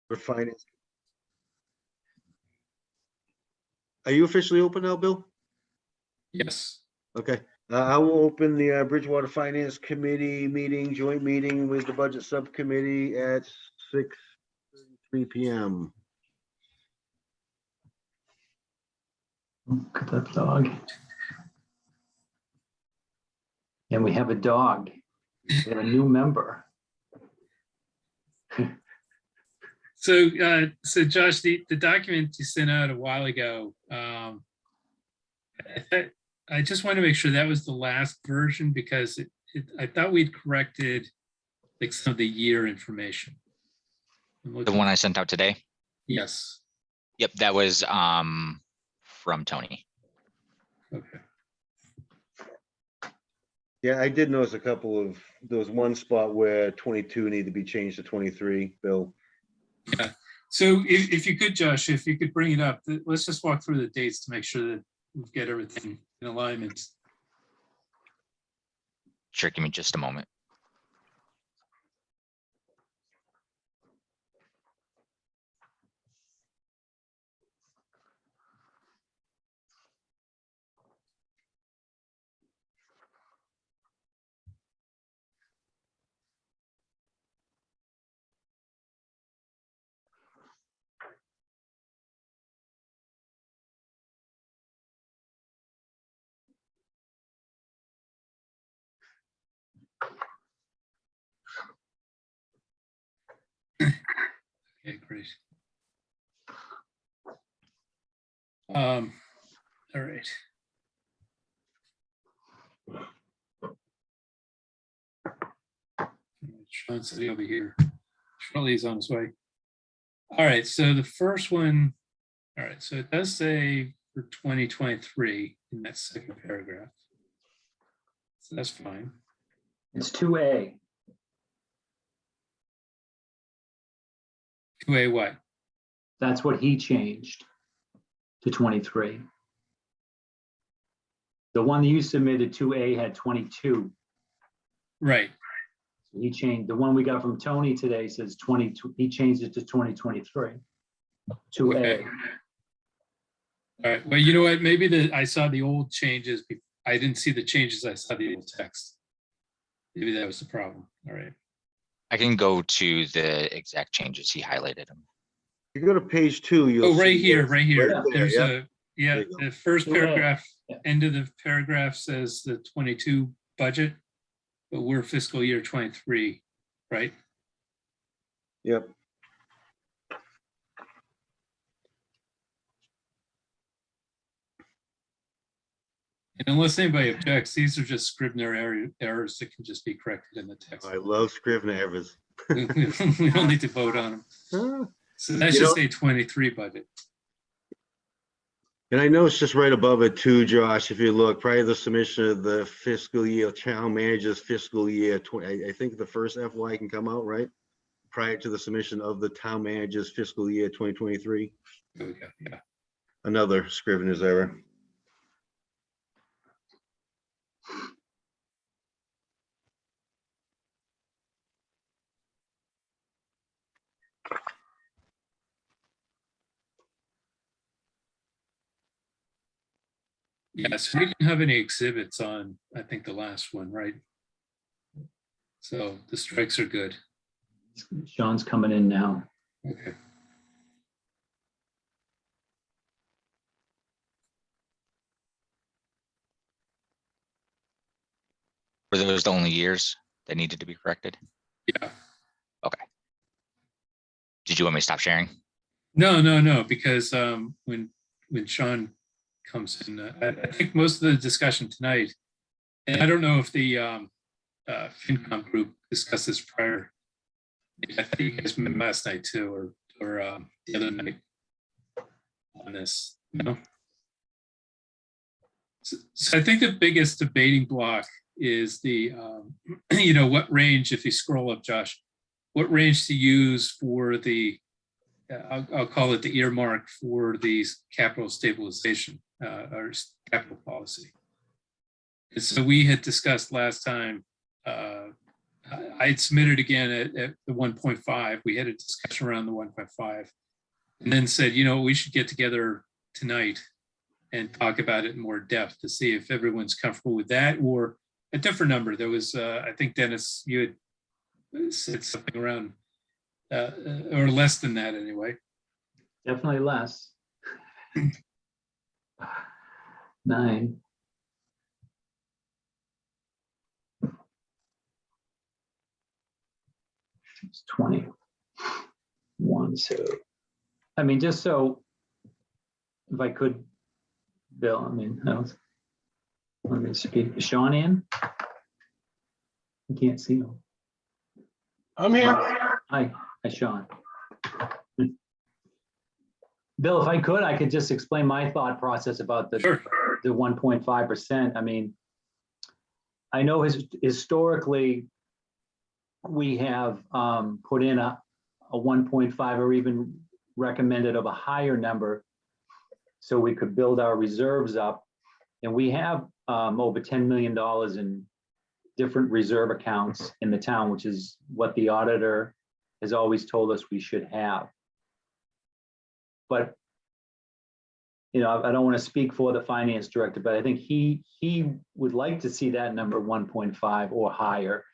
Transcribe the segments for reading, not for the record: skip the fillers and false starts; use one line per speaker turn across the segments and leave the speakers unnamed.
For finance. Are you officially open now, Bill?
Yes.
Okay. I will open the Bridgewater Finance Committee meeting, joint meeting with the Budget Subcommittee at 6:33 p.m.
Look at that dog. And we have a dog. We have a new member.
So, so Josh, the document you sent out a while ago, I just want to make sure that was the last version, because I thought we'd corrected like some of the year information.
The one I sent out today?
Yes.
Yep, that was from Tony.
Okay.
Yeah, I did notice a couple of, there was one spot where 22 needed to be changed to 23, Bill.
Yeah. So if you could, Josh, if you could bring it up, let's just walk through the dates to make sure that we get everything in alignment.
Sure, give me just a moment.
Okay, great. All right. Sean's sitting over here. Charlie's on his way. All right, so the first one, all right, so it does say for 2023 in that second paragraph. So that's fine.
It's 2A.
2A what?
That's what he changed to 23. The one that you submitted, 2A, had 22.
Right.
So he changed, the one we got from Tony today says 22, he changed it to 2023. 2A.
Okay. All right, well, you know what, maybe I saw the old changes. I didn't see the changes, I saw the old text. Maybe that was the problem. All right.
I can go to the exact changes. He highlighted them.
You go to page 2, you'll
Oh, right
see
here,
this
right here.
right there,
There's
yeah.
a, yeah,
There you go.
the first
2A.
paragraph,
Yeah.
end of the paragraph says the 22 budget, but we're fiscal year 23, right?
Yep.
And unless anybody objects, these are just Scrivener errors that can just be corrected in the text.
I love Scrivener errors.
We don't need to vote on them. So that
You
should
know-
say 23 budget.
And I know it's just right above it too, Josh. If you look, prior to the submission of the fiscal year, town manager's fiscal year 20, I think the first FY can come out, right? Prior to the submission of the town manager's fiscal year 2023.
There we go. Yeah.
Another Scrivener's error.
Yeah, so we didn't have any exhibits on, I think, the last one, right? So the strikes are good.
Sean's coming in now.
Okay.
Were those the only years that needed to be corrected?
Yeah.
Okay. Did you want me to stop sharing?
No, because when Sean comes in, I think most of the discussion tonight, and I don't know if the FinCom group discussed this prior. I think you guys met last night too, or the other night on this. You know? So I think the biggest debating block is the, you know, what range, if you scroll up, Josh, what range to use for the, I'll call it the earmark for these capital stabilization or capital policy. And so we had discussed last time I had submitted again at the 1.5. We had a discussion around the 1.5 and then said, you know, we should get together tonight and talk about it in more depth to see if everyone's comfortable with that or a different number. There was, I think, Dennis, you had said something around or less than that anyway.
Definitely less. 9. It's 21. So, I mean, just so, if I could, Bill, I mean, let me speak. Sean in? I can't see him.
I'm here.
Hi, Sean. Bill, if I could just explain my thought process about the
Sure.
the 1.5%. I mean, I know historically we have put in a 1.5 or even recommended of a higher number so we could build our reserves up. And we have over $10 million in different reserve accounts in the town, which is what the auditor has always told us we should have. But, you know, I don't want to speak for the finance director, but I think he would like to see that number 1.5 or higher.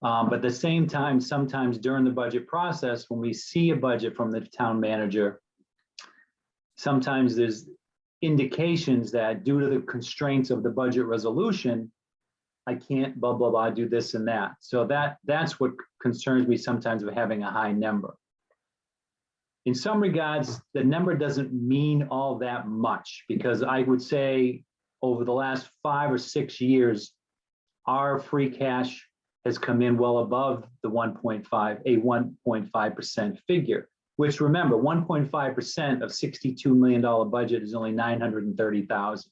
But at the same time, sometimes during the budget process, when we see a budget from the town manager, sometimes there's indications that due to the constraints of the budget resolution, I can't blah, blah, blah, do this and that. So that's what concerns me sometimes of having a high number. In some regards, the number doesn't mean all that much because I would say over the last 5 or 6 years, our free cash has come in well above the 1.5, a 1.5% figure, which remember, 1.5% of $62 million budget is only $930,000.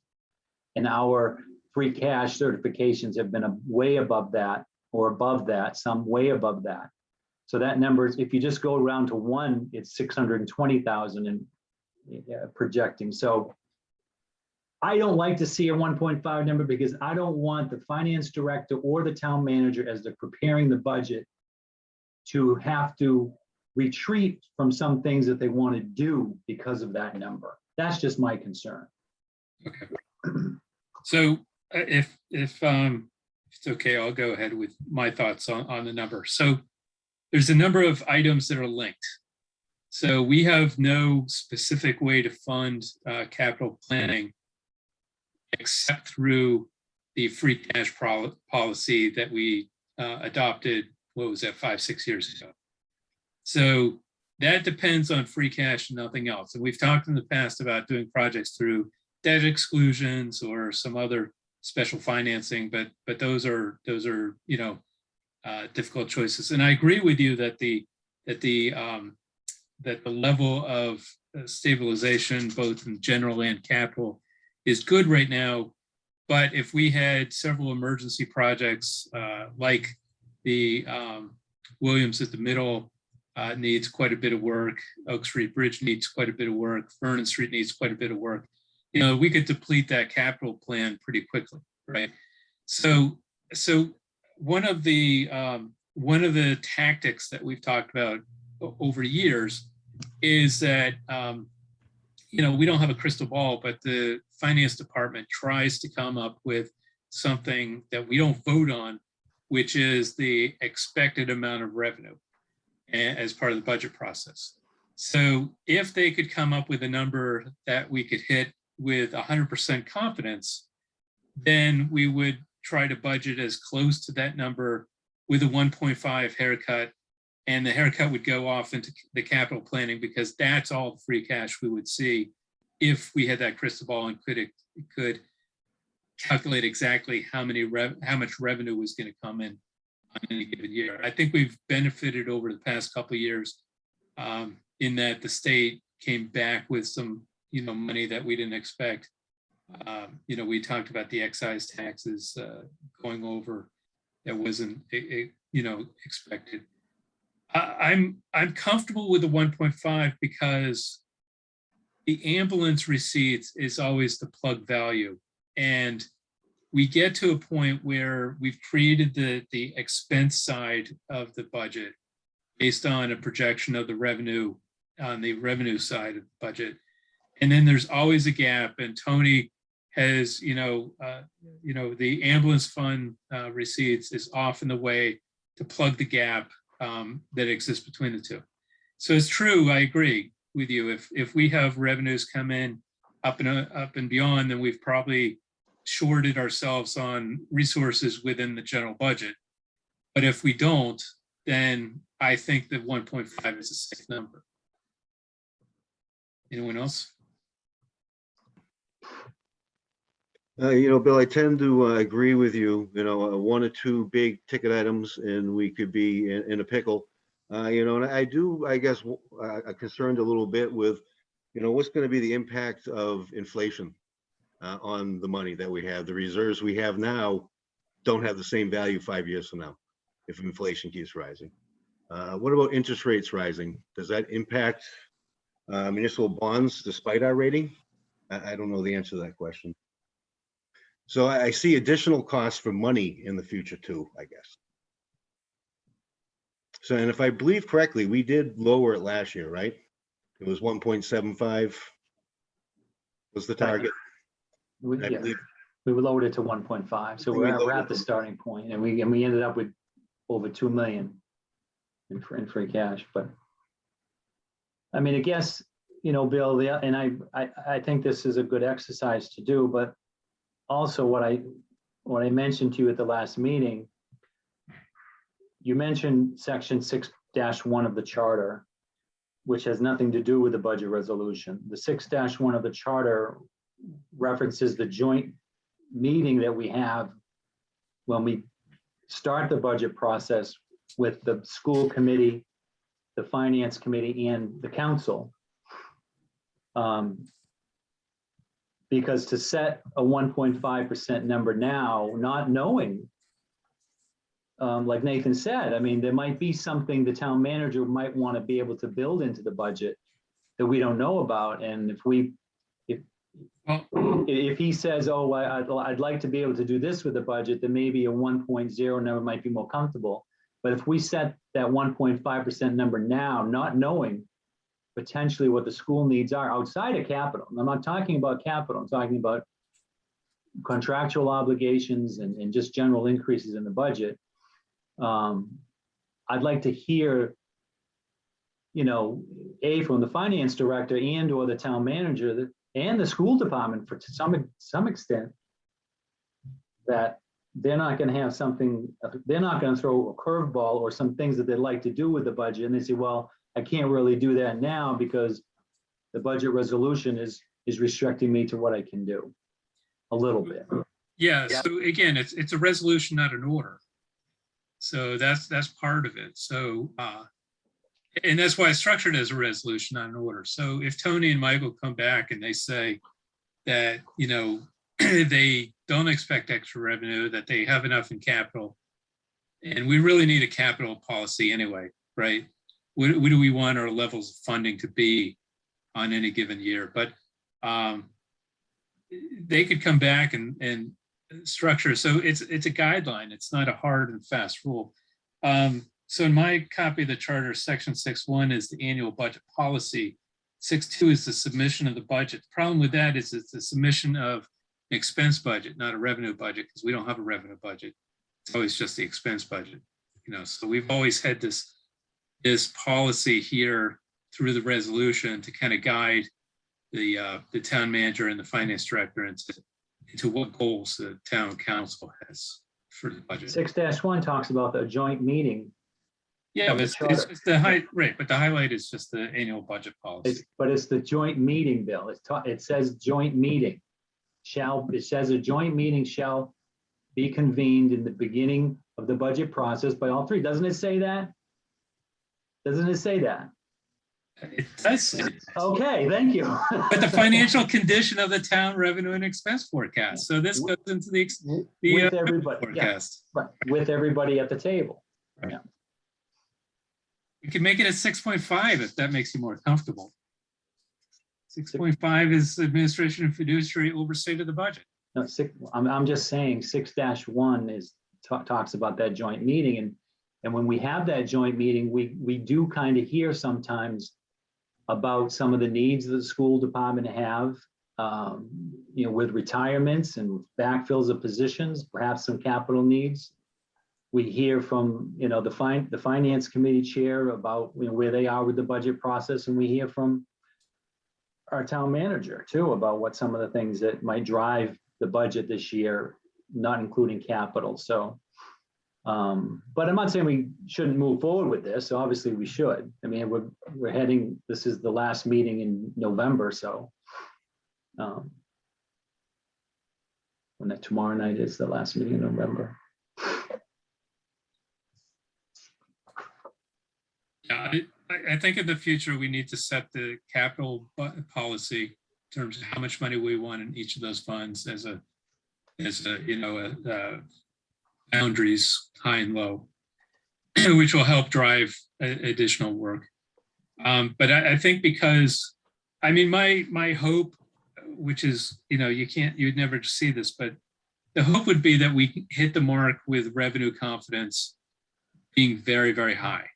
And our free cash certifications have been way above that or above that, some way above that. So that number, if you just go around to 1, it's 620,000 and projecting. So I don't like to see a 1.5 number because I don't want the finance director or the town manager as they're preparing the budget to have to retreat from some things that they want to do because of that number. That's just my concern.
Okay. So if it's okay, I'll go ahead with my thoughts on the number. So there's a number of items that are linked. So we have no specific way to fund capital planning except through the free cash policy that we adopted, what was that, 5-6 years ago. So that depends on free cash and nothing else. And we've talked in the past about doing projects through debt exclusions or some other special financing, but those are you know, difficult choices. And I agree with you that the level of stabilization, both in general and capital, is good right now. But if we had several emergency projects like the Williams at the Middle needs quite a bit of work, Oak Street Bridge needs quite a bit of work, Vernon Street needs quite a bit of work, you know, we could deplete that capital plan pretty quickly, right? So one of the tactics that we've talked about over years is that you know, we don't have a crystal ball, but the finance department tries to come up with something that we don't vote on, which is the expected amount of revenue as part of the budget process. So if they could come up with a number that we could hit with 100% confidence, then we would try to budget as close to that number with a 1.5 haircut, and the haircut would go off into the capital planning because that's all the free cash we would see if we had that crystal ball and could calculate exactly how much revenue was going to come in on any given year. I think we've benefited over the past couple of years in that the state came back with some, you know, money that we didn't expect. You know, we talked about the excise taxes going over that wasn't, you know, expected. I'm comfortable with the 1.5 because the ambulance receipts is always the plug value, and we get to a point where we've created the expense side of the budget based on a projection of the revenue on the revenue side of the budget. And then there's always a gap, and Tony has, the ambulance fund receipts is often the way to plug the gap that exists between the two. So it's true, I agree with you. If we have revenues come in up and beyond, then we've probably shorted ourselves on resources within the general budget. But if we don't, then I think that 1.5 is a safe number. Anyone else?
Bill, I tend to agree with you. One or two big ticket items, and we could be in a pickle. And I do, I guess, concerned a little bit with, what's going to be the impact of inflation on the money that we have. The reserves we have now don't have the same value 5 years from now if inflation keeps rising. What about interest rates rising? Does that impact municipal bonds despite our rating? I don't know the answer to that question. So I see additional costs for money in the future too, I guess. So, and if I believe correctly, we did lower it last year, right? It was 1.75 was the target. I
Yeah,
believe.
we lowered it to 1.5, so we're at the starting point, and we ended up with over 2 million in free cash. But I mean, I guess, Bill, and I think this is a good exercise to do, but also what I mentioned to you at the last meeting, you mentioned section 6-1 of the charter, which has nothing to do with the budget resolution. The 6-1 of the charter references the joint meeting that we have when we start the budget process with the school committee, the finance committee, and the council. Because to set a 1.5% number now, not knowing, like Nathan said, I mean, there might be something the town manager might want to be able to build into the budget that we don't know about. And if he says, oh, I'd like to be able to do this with the budget, then maybe a 1.0 number might be more comfortable. But if we set that 1.5% number now, not knowing potentially what the school needs are outside of capital. I'm not talking about capital, I'm talking about contractual obligations and just general increases in the budget. I'd like to hear, from the finance director and or the town manager and the school department to some extent, that they're not going to have something, they're not going to throw a curveball or some things that they'd like to do with the budget. And they say, well, I can't really do that now because the budget resolution is restricting me to what I can do a little bit.
Yeah, so again, it's a resolution, not an order. So that's part of it. So, and that's why it's structured as a resolution, not an order. So if Tony and Michael come back and they say that, they don't expect extra revenue, that they have enough in capital, and we really need a capital policy anyway, right? What do we want our levels of funding to be on any given year? But they could come back and structure. So it's a guideline. It's not a hard and fast rule. So in my copy of the charter, section 6.1 is the annual budget policy. 6.2 is the submission of the budget. The problem with that is it's the submission of an expense budget, not a revenue budget, because we don't have a revenue budget. It's always just the expense budget. So we've always had this policy here through the resolution to kind of guide the town manager and the finance director into what goals the town council has for the budget.
6-1 talks about the joint meeting.
Yeah, but it's the right, but the highlight is just the annual budget policy.
But it's the joint meeting, Bill. It says joint meeting. It says a joint meeting shall be convened in the beginning of the budget process by all three. Doesn't it say that? Doesn't it say that?
It does say that.
Okay, thank you.
But the financial condition of the town revenue and expense forecast. So this goes into the
with everybody
forecast.
Yeah, right, with everybody at the table.
Right.
Yeah.
You can make it at 6.5 if that makes you more comfortable. 6.5 is administration and fiduciary oversight of the budget.
No, I'm just saying 6-1 is, talks about that joint meeting, and when we have that joint meeting, we do kind of hear sometimes about some of the needs that the school department have, with retirements and backfills of positions, perhaps some capital needs. We hear from, the finance committee chair about, where they are with the budget process, and we hear from our town manager too about what some of the things that might drive the budget this year, not including capital. So, but I'm not saying we shouldn't move forward with this. Obviously we should. I mean, we're heading, this is the last meeting in November. So, when that tomorrow night is the last meeting in November.
Yeah, I think in the future, we need to set the capital policy in terms of how much money we want in each of those funds as boundaries, high and low, which will help drive additional work. But I think because, I mean, my hope, which is, you'd never see this, but the hope would be that we hit the mark with revenue confidence being very, very high.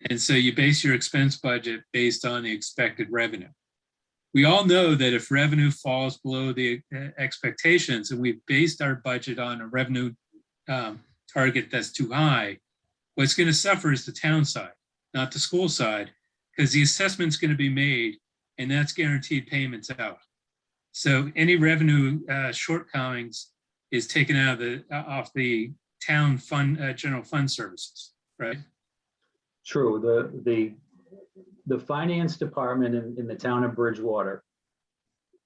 And so you base your expense budget based on the expected revenue. We all know that if revenue falls below the expectations, and we've based our budget on a revenue target that's too high, what's going to suffer is the town side, not the school side, because the assessment's going to be made, and that's guaranteed payments out. So any revenue shortcomings is taken out of off the town fund, general fund services, right?
True. The finance department in the town of Bridgewater,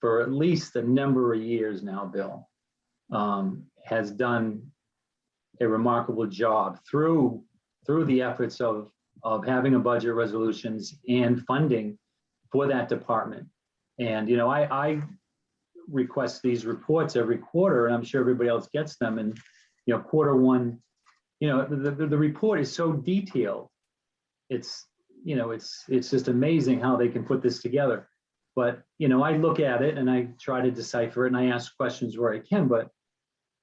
for at least a number of years now, Bill, has done a remarkable job through the efforts of having a budget resolutions and funding for that department. And I request these reports every quarter, and I'm sure everybody else gets them. And quarter one, the report is so detailed. It's just amazing how they can put this together. But I look at it and I try to decipher it, and I ask questions where I can. But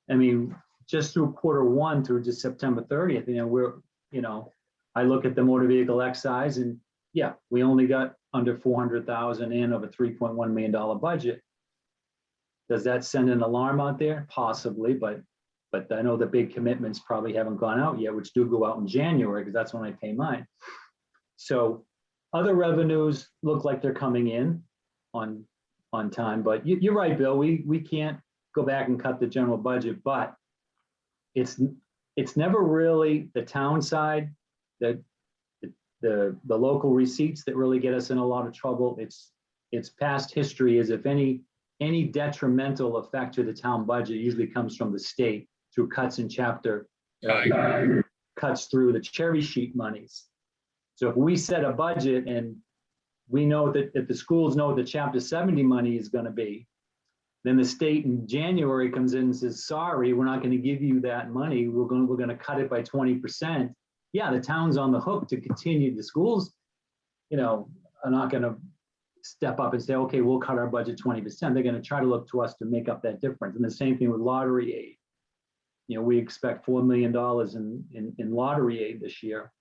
I mean, just through quarter one through to September 30th, I look at the motor vehicle excise, and yeah, we only got under 400,000 in of a $3.1 million budget. Does that send an alarm out there? Possibly, but I know the big commitments probably haven't gone out yet, which do go out in January, because that's when I pay mine. So other revenues look like they're coming in on time, but you're right, Bill. We can't go back and cut the general budget, but it's never really the town side, that the local receipts that really get us in a lot of trouble. It's past history is if any detrimental effect to the town budget usually comes from the state through cuts in chapter, cuts through the cherry sheet monies. So if we set a budget and we know that if the schools know what the chapter 70 money is going to be, then the state in January comes in and says, sorry, we're not going to give you that money. We're going to cut it by 20%. Yeah, the town's on the hook to continue. The schools, are not going to step up and say, okay, we'll cut our budget 20%. They're going to try to look to us to make up that difference. And the same thing with lottery aid. We expect $4 million in lottery aid this year.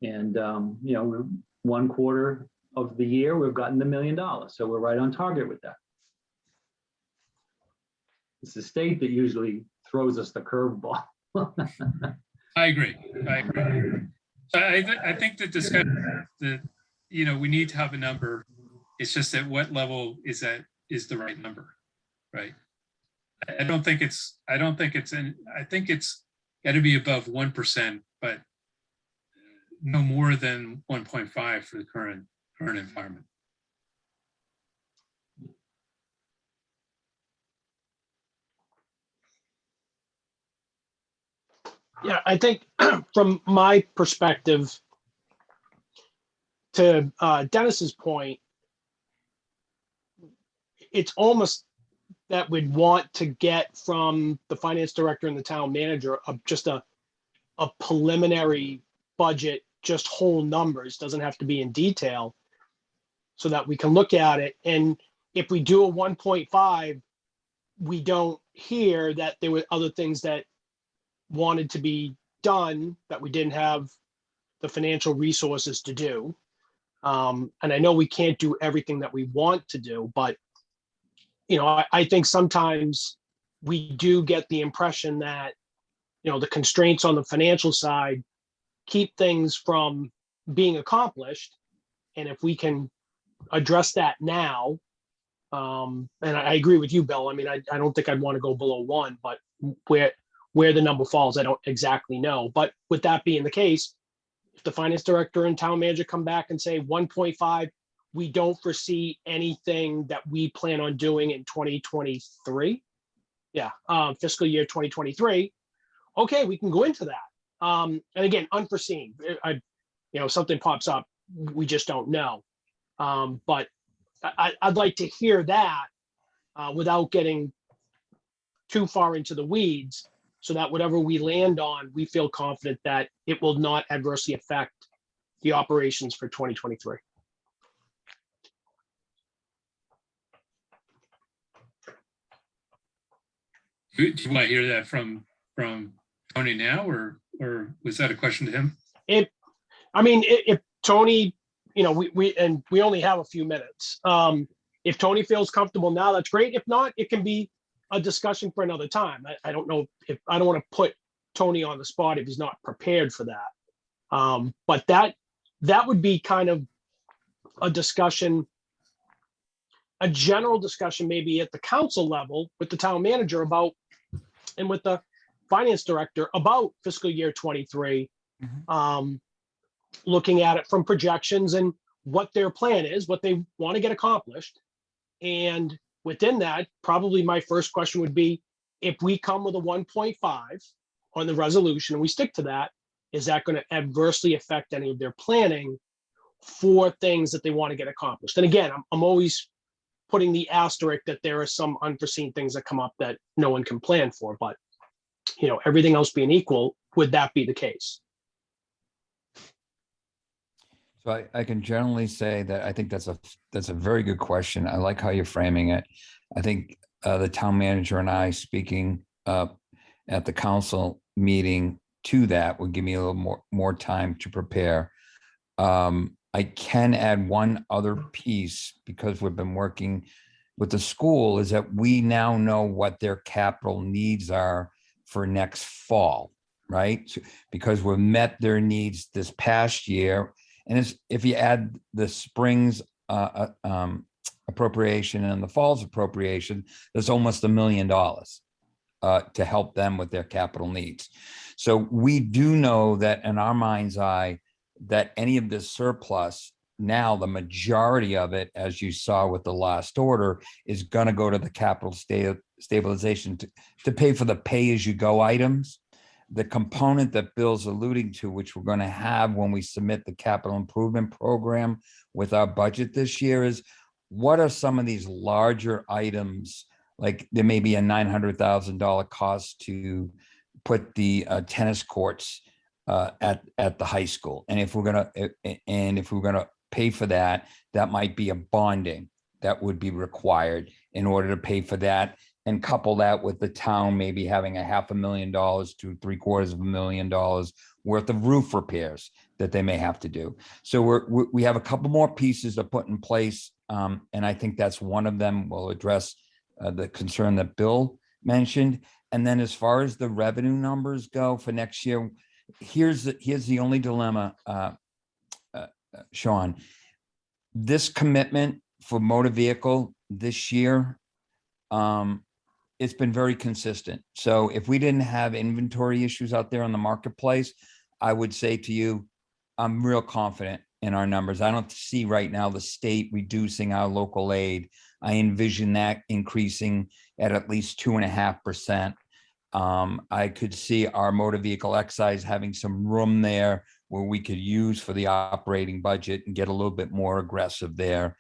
And, we're 1 quarter of the year, we've gotten the $1 million. So we're right on target with that. It's the state that usually throws us the curveball.
I agree. So I think the discussion that, we need to have a number. It's just at what level is the right number, right? I think it's got to be above 1%, but no more than 1.5 for the current environment.
Yeah, I think from my perspective, to Dennis's point, it's almost that we'd want to get from the finance director and the town manager just a preliminary budget, just whole numbers, doesn't have to be in detail, so that we can look at it. And if we do a 1.5, we don't hear that there were other things that wanted to be done that we didn't have the financial resources to do. And I know we can't do everything that we want to do, but I think sometimes we do get the impression that, the constraints on the financial side keep things from being accomplished. And if we can address that now, and I agree with you, Bill. I mean, I don't think I'd want to go below 1, but where the number falls, I don't exactly know. But with that being the case, if the finance director and town manager come back and say 1.5, we don't foresee anything that we plan on doing in 2023. Yeah, fiscal year 2023. Okay, we can go into that. And again, unforeseen. Something pops up, we just don't know. But I'd like to hear that without getting too far into the weeds, so that whatever we land on, we feel confident that it will not adversely affect the operations for 2023.
Do you want to hear that from Tony now, or was that a question to him?
If Tony, we only have a few minutes. If Tony feels comfortable now, that's great. If not, it can be a discussion for another time. I don't know if I don't want to put Tony on the spot if he's not prepared for that. But that would be kind of a discussion, a general discussion, maybe at the council level with the town manager about, and with the finance director about fiscal year 23, looking at it from projections and what their plan is, what they want to get accomplished. And within that, probably my first question would be, if we come with a 1.5 on the resolution and we stick to that, is that going to adversely affect any of their planning for things that they want to get accomplished? And again, I'm always putting the asterisk that there are some unforeseen things that come up that no one can plan for, but everything else being equal, would that be the case?
So I can generally say that I think that's a very good question. I like how you're framing it. I think the town manager and I speaking at the council meeting to that would give me a little more time to prepare. I can add one other piece, because we've been working with the school, is that we now know what their capital needs are for next fall, right? Because we've met their needs this past year. And if you add the spring's appropriation and the fall's appropriation, there's almost $1 million to help them with their capital needs. So we do know that in our mind's eye, that any of this surplus, now the majority of it, as you saw with the last order, is going to go to the capital stabilization to pay for the pay-as-you-go items. The component that Bill's alluding to, which we're going to have when we submit the capital improvement program with our budget this year, is what are some of these larger items? Like there may be a $900,000 cost to put the tennis courts at the high school, and if we're gonna pay for that, that might be a bonding that would be required in order to pay for that, and couple that with the town maybe having $500,000 to $750,000 worth of roof repairs that they may have to do. So we have a couple more pieces to put in place, and I think that's one of them. Will address the concern that Bill mentioned. And then as far as the revenue numbers go for next year, here's the only dilemma, Sean. This commitment for motor vehicle this year, it's been very consistent. So if we didn't have inventory issues out there on the marketplace, I would say to you, I'm real confident in our numbers. I don't see right now the state reducing our local aid. I envision that increasing at least 2.5%. I could see our motor vehicle excise having some room there where we could use for the operating budget and get a little bit more aggressive there.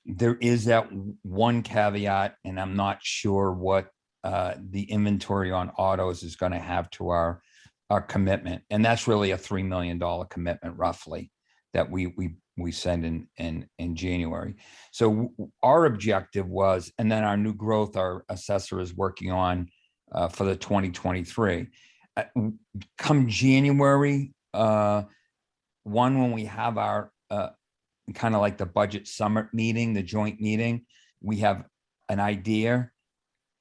There is that one caveat, and I'm not sure what the inventory on autos is going to have to our commitment. And that's really a $3 million commitment roughly that we we send in January. So our objective was, and then our new growth, our assessor is working on for the 2023. Come January 1, when we have our kind of like the budget summit meeting, the joint meeting, we have an idea.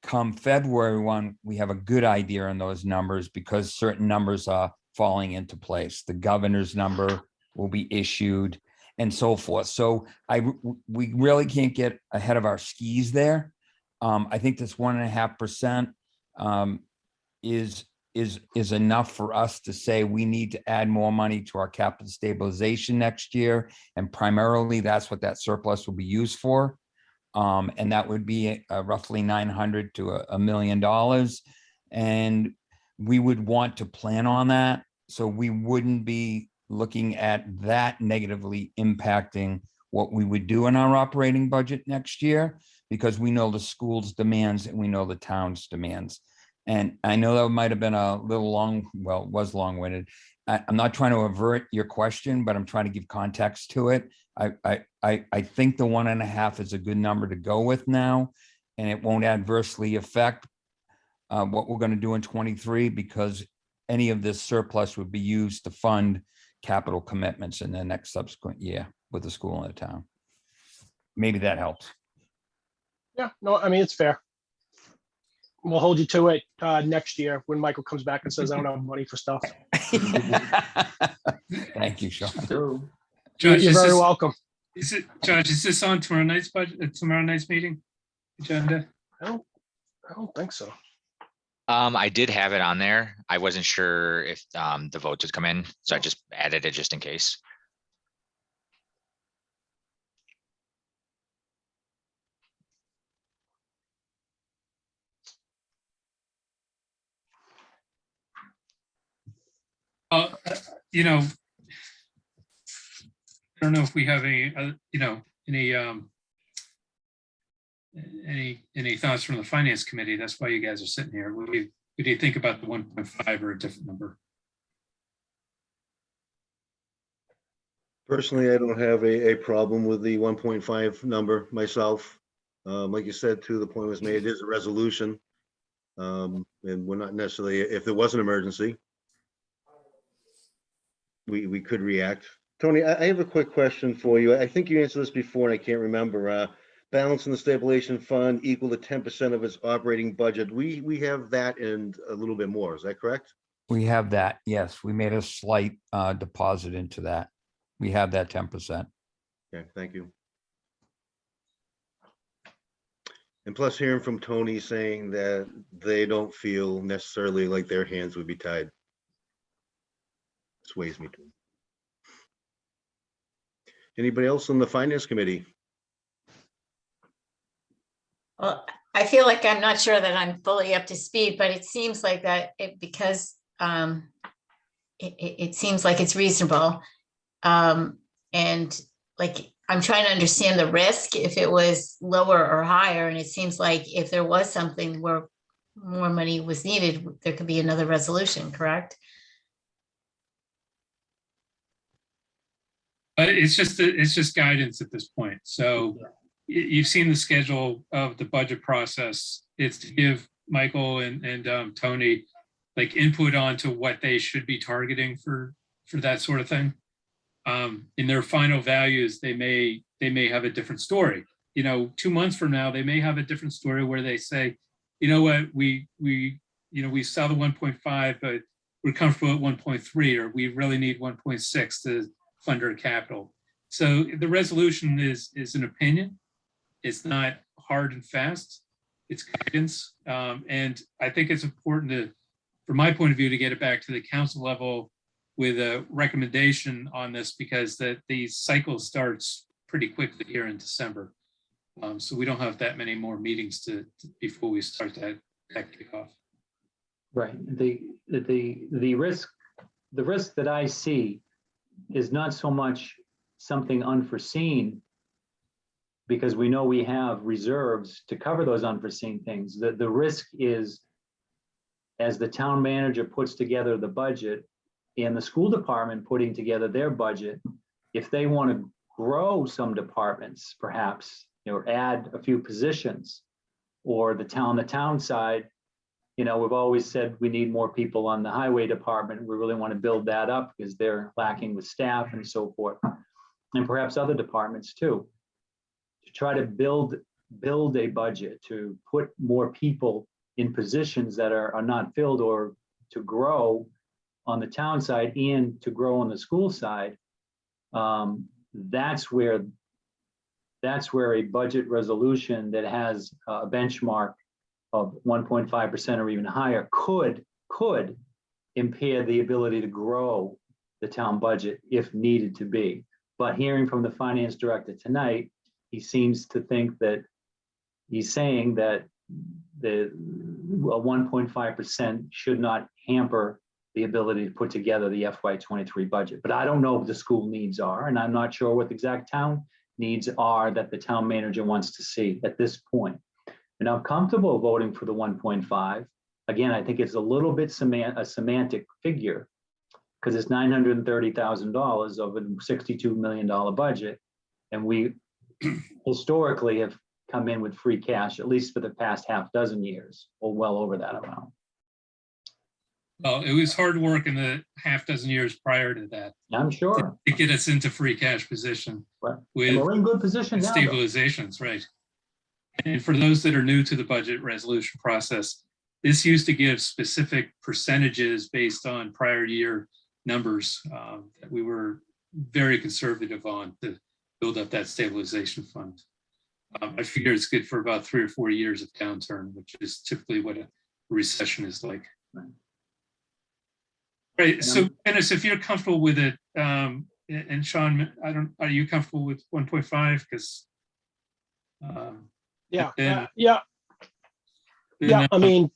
Come February 1, we have a good idea on those numbers because certain numbers are falling into place. The governor's number will be issued and so forth. So we really can't get ahead of our skis there. I think this 1.5% is enough for us to say we need to add more money to our capital stabilization next year. And primarily that's what that surplus will be used for. And that would be roughly $900 to $1 million. And we would want to plan on that. So we wouldn't be looking at that negatively impacting what we would do in our operating budget next year, because we know the school's demands and we know the town's demands. And I know that might have been a little long, well, it was long-winded. I'm not trying to avert your question, but I'm trying to give context to it. I think the 1.5 is a good number to go with now, and it won't adversely affect what we're going to do in 23, because any of this surplus would be used to fund capital commitments in the next subsequent year with the school and the town. Maybe that helps.
Yeah, no, I mean, it's fair. We'll hold you to it next year when Michael comes back and says, I don't have money for stuff.
Thank you, Sean.
True.
Josh,
You're
is
very
this-
welcome.
Josh, is this on tomorrow night's budget, tomorrow night's meeting agenda?
I don't think so.
I did have it on there. I wasn't sure if the vote had come in, so I just added it just in case.
You know, I don't know if we have any, any thoughts from the finance committee. That's why you guys are sitting here. What do you think about the 1.5 or a different number?
Personally, I don't have a problem with the 1.5 number myself. Like you said, too, the point was made, it is a resolution. And we're not necessarily, if there was an emergency, we could react. Tony, I have a quick question for you. I think you answered this before and I can't remember. Balance in the stabilization fund equal to 10% of its operating budget. We have that and a little bit more. Is that correct?
We have that. Yes, we made a slight deposit into that. We have that 10%.
Okay, thank you. And plus hearing from Tony saying that they don't feel necessarily like their hands would be tied. Sways me too. Anybody else on the finance committee?
Well, I feel like I'm not sure that I'm fully up to speed, but it seems like that because it seems like it's reasonable. And like, I'm trying to understand the risk if it was lower or higher. And it seems like if there was something where more money was needed, there could be another resolution, correct?
But it's just guidance at this point. So you've seen the schedule of the budget process. It's to give Michael and Tony like input onto what they should be targeting for that sort of thing. In their final values, they may have a different story. 2 months from now, they may have a different story where they say, you know what, we saw the 1.5, but we're comfortable at 1.3, or we really need 1.6 to fund our capital. So the resolution is an opinion. It's not hard and fast. It's guidance. And I think it's important from my point of view, to get it back to the council level with a recommendation on this, because the cycle starts pretty quickly here in December. So we don't have that many more meetings before we start that kickoff.
Right. The risk that I see is not so much something unforeseen, because we know we have reserves to cover those unforeseen things. The risk is, as the town manager puts together the budget and the school department putting together their budget, if they want to grow some departments, perhaps, or add a few positions. Or the town side, we've always said we need more people on the highway department. We really want to build that up because they're lacking with staff and so forth. And perhaps other departments too, to try to build a budget, to put more people in positions that are not filled, or to grow on the town side and to grow on the school side. That's where a budget resolution that has a benchmark of 1.5% or even higher could impair the ability to grow the town budget if needed to be. But hearing from the finance director tonight, he seems to think that he's saying that the 1.5% should not hamper the ability to put together the FY23 budget. But I don't know what the school needs are, and I'm not sure what the exact town needs are that the town manager wants to see at this point. And I'm comfortable voting for the 1.5. Again, I think it's a little bit a semantic figure because it's $930,000 of a $62 million budget. And we historically have come in with free cash, at least for the past half dozen years, or well over that amount.
Well, it was hard work in the half dozen years prior to that
I'm sure.
to get us into free cash position
Right. And
with
we're in good position now, though.
stabilizations, right? And for those that are new to the budget resolution process, this used to give specific percentages based on prior year numbers that we were very conservative on to build up that stabilization fund. I figure it's good for about 3 or 4 years of downturn, which is typically what a recession is like.
Right.
Right. So Dennis, if you're comfortable with it, and Sean, are you comfortable with 1.5? Because
yeah. I mean,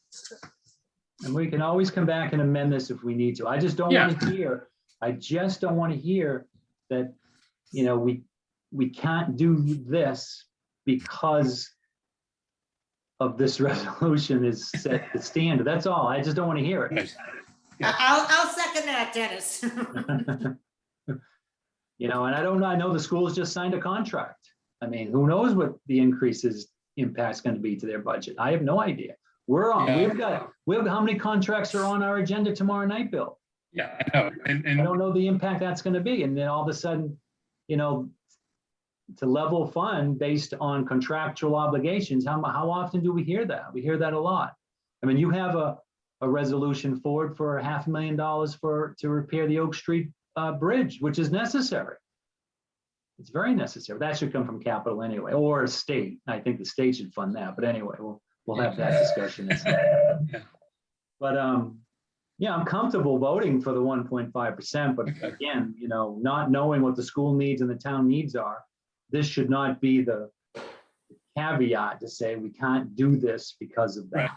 and we can always come back and amend this if we need to. I just don't want to hear. I just don't want to hear that, we can't do this because of this resolution is set the standard. That's all. I just don't want to hear it.
Right.
I'll second that, Dennis.
And I don't know. I know the schools just signed a contract. I mean, who knows what the increases impact's going to be to their budget? I have no idea. We're on.
Yeah.
We have how many contracts are on our agenda tomorrow night, Bill?
Yeah, I know. And
I don't know the impact that's going to be. And then all of a sudden, to level fund based on contractual obligations, how often do we hear that? We hear that a lot. I mean, you have a resolution forward for $500,000 to repair the Oak Street Bridge, which is necessary. It's very necessary. That should come from capital anyway, or state. I think the state should fund that. But anyway, we'll have that discussion.
Yeah.
But I'm comfortable voting for the 1.5%. But again, not knowing what the school needs and the town needs are, this should not be the caveat to say we can't do this because of that.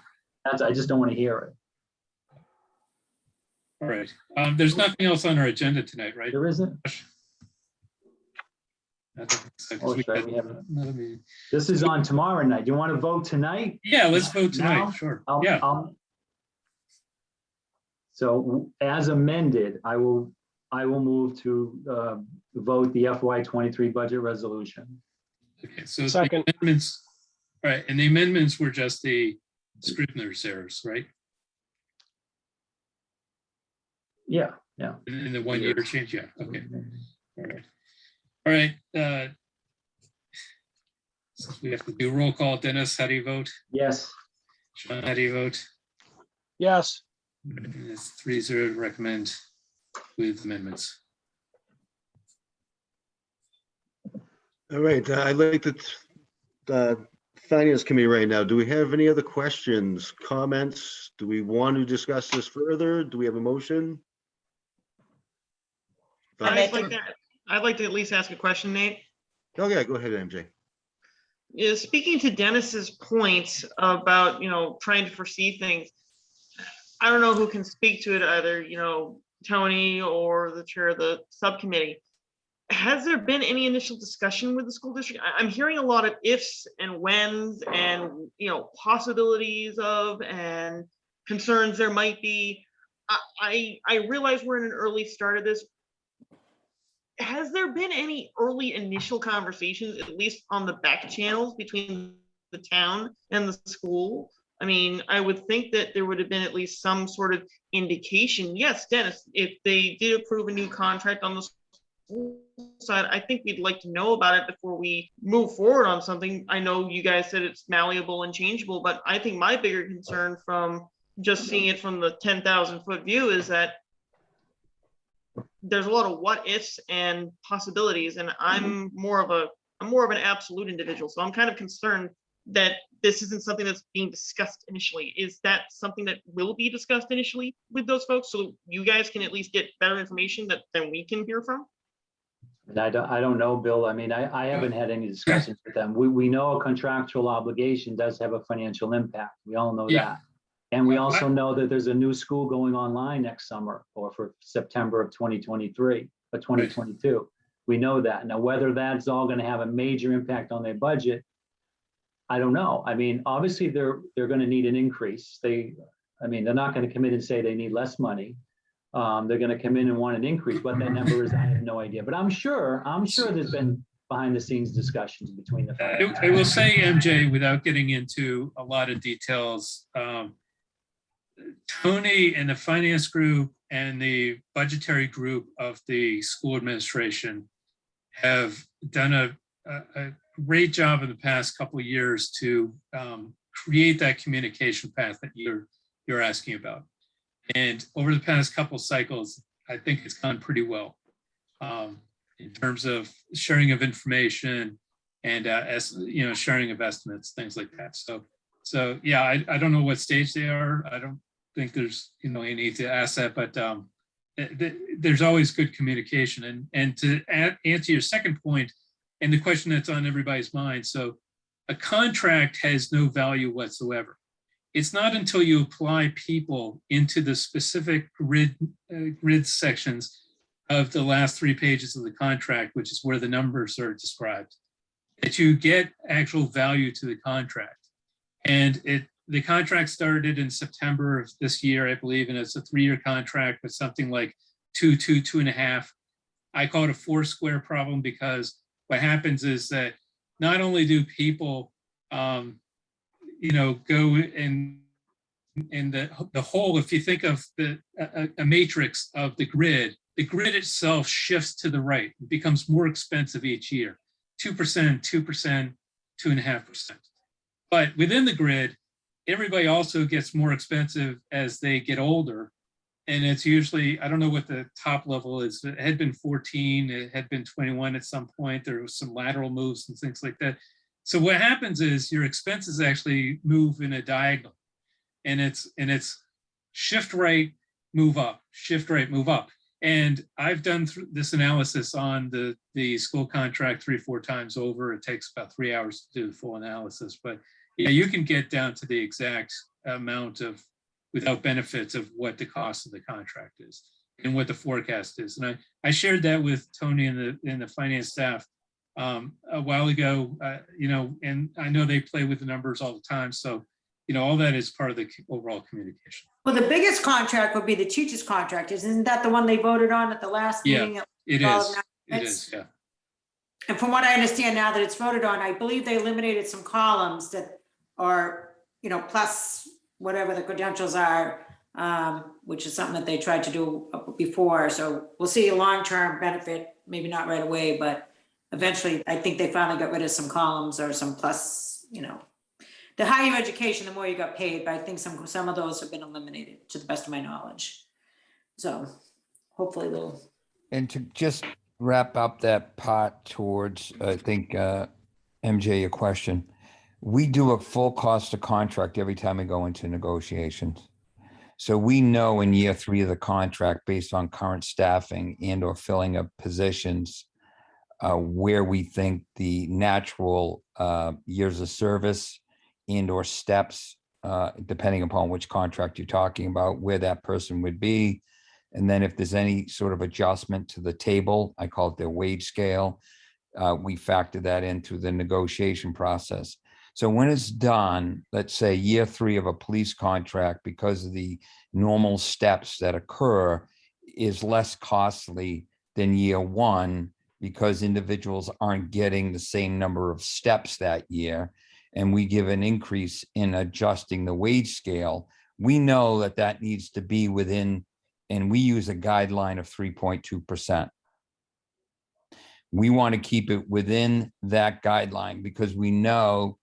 Right.
I just don't want to hear it.
All right. There's nothing else on our agenda tonight, right?
There isn't. This is on tomorrow night. Do you want to vote tonight?
Yeah, let's vote tonight.
Now?
Sure.
So as amended, I will move to vote the FY23 budget resolution.
Okay, so
Second.
the amendments, right, and the amendments were just the Scrivener's errors, right?
Yeah.
In the 1 year change, yeah, okay. All right. Since we have to do roll call, Dennis, how do you vote?
Yes.
Sean, how do you vote?
yes.
It's 3-0 to recommend with amendments.
All right, I'd like to Finance Committee right now. Do we have any other questions, comments? Do we want to discuss this further? Do we have a motion?
I
I'd like to at least ask a question, Nate.
Oh yeah, go ahead, MJ.
Is speaking to Dennis's point about, trying to foresee things. I don't know who can speak to it, either, Tony or the chair of the subcommittee. Has there been any initial discussion with the school district? I'm hearing a lot of ifs and whens and, possibilities of and concerns there might be. I realize we're in an early start of this. has there been any early initial conversations, at least on the back channels between the town and the school? I mean, I would think that there would have been at least some sort of indication. Yes, Dennis, if they did approve a new contract on the school side, I think we'd like to know about it before we move forward on something. I know you guys said it's malleable and changeable, but I think my bigger concern from just seeing it from the 10,000 foot view is that there's a lot of what ifs and possibilities, and I'm more of an absolute individual, so I'm kind of concerned that this isn't something that's being discussed initially. Is that something that will be discussed initially with those folks, so you guys can at least get better information than we can hear from?
And I don't know, Bill. I mean, I haven't had any discussions with them. We know a contractual obligation does have a financial impact. We all know
Yeah.
that. And we also know that there's a new school going online next summer or for September of 2023 or 2022. We know that. Now, whether that's all going to have a major impact on their budget, I don't know. I mean, obviously they're going to need an increase. They're not going to come in and say they need less money. They're going to come in and want an increase. What that number is, I have no idea. But I'm sure there's been behind the scenes discussions between the.
I will say, MJ, without getting into a lot of details, Tony and the finance group and the budgetary group of the school administration have done a great job in the past couple of years to create that communication path that you're asking about. And over the past couple of cycles, I think it's gone pretty well in terms of sharing of information and sharing of estimates, things like that. So yeah, I don't know what stage they are. I don't think there's any need to ask that, but there's always good communication. And to answer your second point, and the question that's on everybody's mind, so a contract has no value whatsoever. It's not until you apply people into the specific grid sections of the last 3 pages of the contract, which is where the numbers are described, that you get actual value to the contract. And the contract started in September of this year, I believe, and it's a 3-year contract with something like 2.5. I call it a 4-square problem because what happens is that not only do people, go in the whole, if you think of a matrix of the grid itself shifts to the right. It becomes more expensive each year, 2%, 2%, 2.5%. But within the grid, everybody also gets more expensive as they get older. And it's usually, I don't know what the top level is. It had been 14, it had been 21 at some point. There was some lateral moves and things like that. So what happens is your expenses actually move in a diagonal. And it's shift right, move up, shift right, move up. And I've done this analysis on the school contract 3-4 times over. It takes about 3 hours to do the full analysis. But yeah, you can get down to the exact amount of without benefits of what the cost of the contract is and what the forecast is. And I shared that with Tony and the finance staff a while ago, and I know they play with the numbers all the time. So, all that is part of the overall communication.
Well, the biggest contract would be the teacher's contract. Isn't that the one they voted on at the last meeting?
It is. It is, yeah.
And from what I understand now that it's voted on, I believe they eliminated some columns that are, plus whatever the credentials are, which is something that they tried to do before. So we'll see a long-term benefit, maybe not right away, but eventually I think they finally got rid of some columns or some plus, the higher education, the more you got paid, but I think some of those have been eliminated to the best of my knowledge. So hopefully they'll.
And to just wrap up that part towards, I think, MJ, your question, we do a full cost of contract every time we go into negotiations. So we know in year 3 of the contract, based on current staffing and or filling of positions, where we think the natural years of service and or steps, depending upon which contract you're talking about, where that person would be. And then if there's any sort of adjustment to the table, I call it their wage scale, we factor that into the negotiation process. So when it's done, let's say year 3 of a police contract, because of the normal steps that occur, is less costly than year one because individuals aren't getting the same number of steps that year. And we give an increase in adjusting the wage scale. We know that that needs to be within, and we use a guideline of 3.2%. We want to keep it within that guideline because we know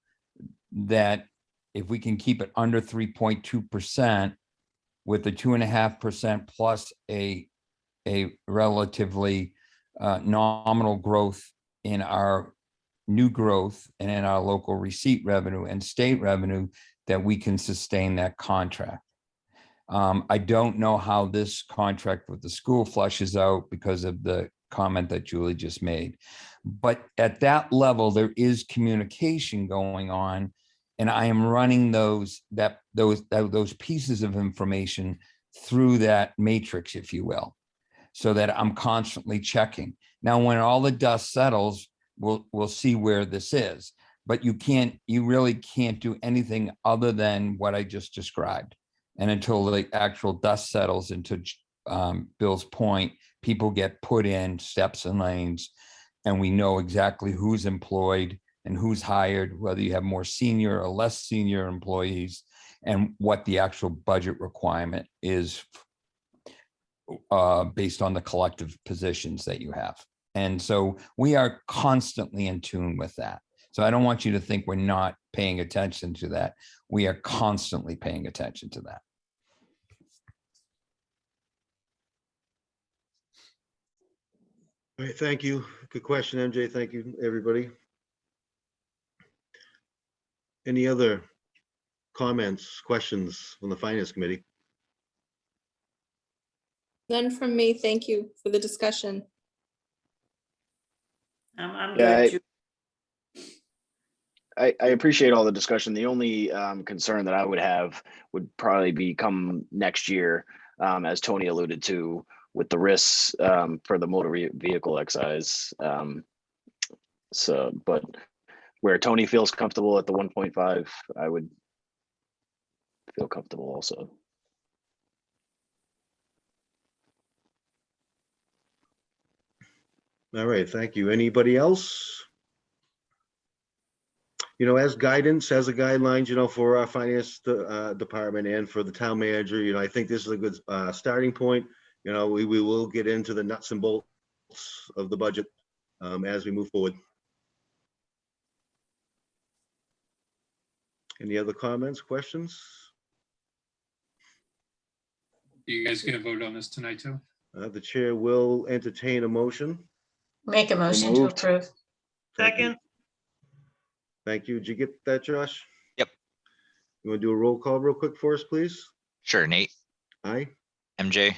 that if we can keep it under 3.2% with the 2.5% plus a relatively nominal growth in our new growth and in our local receipt revenue and state revenue, that we can sustain that contract. I don't know how this contract with the school flushes out because of the comment that Julie just made. But at that level, there is communication going on, and I am running those pieces of information through that matrix, if you will, so that I'm constantly checking. Now, when all the dust settles, we'll see where this is. But you really can't do anything other than what I just described. And until the actual dust settles, into Bill's point, people get put in steps and lanes, and we know exactly who's employed and who's hired, whether you have more senior or less senior employees, and what the actual budget requirement is based on the collective positions that you have. And so we are constantly in tune with that. So I don't want you to think we're not paying attention to that. We are constantly paying attention to that.
All right, thank you. Good question, MJ. Thank you, everybody. Any other comments, questions from the Finance Committee?
None from me. Thank you for the discussion.
I'm
Yeah,
good.
I appreciate all the discussion. The only concern that I would have would probably be come next year, as Tony alluded to, with the risks for the motor vehicle excise. But where Tony feels comfortable at the 1.5, I would feel comfortable also.
All right, thank you. Anybody else? As guidance, as a guidelines, for our finance department and for the town manager, I think this is a good starting point. We will get into the nuts and bolts of the budget as we move forward. Any other comments, questions?
You guys gonna vote on this tonight too?
The chair will entertain a motion.
Make a motion to
moved.
approve.
Thank you.
Second,
Thank you. Did you get that, Josh?
Yep.
You want to do a roll call real quick for us, please?
Sure, Nate,
Aye.
MJ,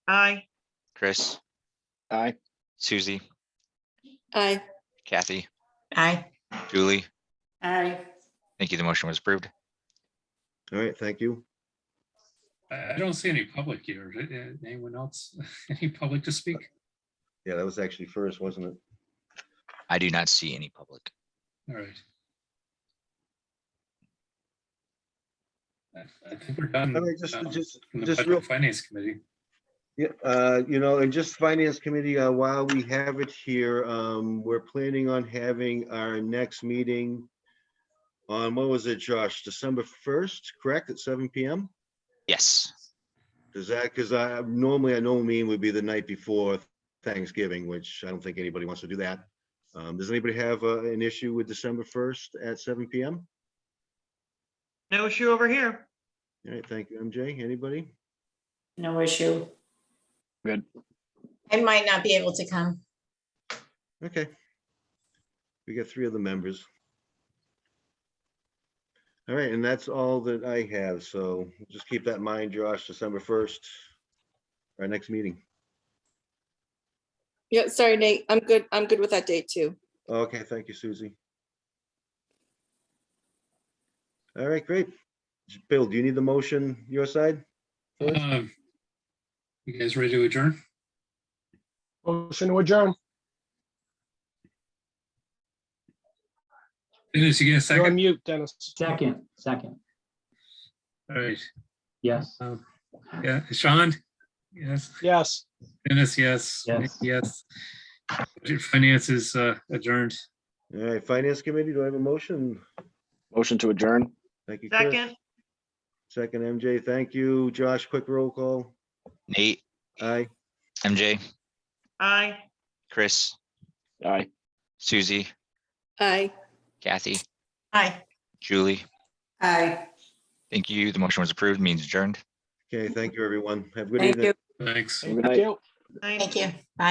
aye.
Chris,
Aye.
Susie,
Aye.
Kathy,
Aye.
Julie.
Aye.
Thank you. The motion was approved.
All right, thank you.
I don't see any public here. Anyone else? Any public to speak?
Yeah, that was actually first, wasn't it?
I do not see any public.
All right. I think we're done.
All right,
from the
just
Budget
real,
and Finance Committee.
yeah, and just Finance Committee, while we have it here, we're planning on having our next meeting on, what was it, Josh? December 1st, correct, at 7 p.m.?
Yes.
Does that, because I know meeting would be the night before Thanksgiving, which I don't think anybody wants to do that. Does anybody have an issue with December 1st at 7 p.m.?
No issue over here.
All right, thank you, MJ. Anybody?
No issue.
Good.
I might not be able to come.
Okay. We got 3 other members. All right, and that's all that I have. So just keep that in mind, Josh, December 1st, our next meeting.
Yeah, sorry, Nate. I'm good. I'm good with that date too.
Okay, thank you, Susie. All right, great. Bill, do you need the motion your side?
You guys ready to adjourn?
Motion to adjourn.
Dennis, you get a
You're on
second?
mute, Dennis.
Second.
All right.
Yes.
Yeah, Sean? Yes.
Yes.
Dennis, yes.
Yes.
Yes. Budget Finance is adjourned.
All right, Finance Committee, do I have a motion?
Motion to adjourn.
Thank you, Chris.
Second,
Second, MJ, thank you. Josh, quick roll call.
Nate,
Aye.
MJ,
aye.
Chris,
Aye.
Susie,
Aye.
Kathy,
Hi.
Julie.
Aye.
Thank you. The motion was approved, means adjourned.
Okay, thank you, everyone. Have a good
Thank
evening.
you.
Thanks.
Have a good
Thank
night.
you.
Aye.
Thank you. Bye.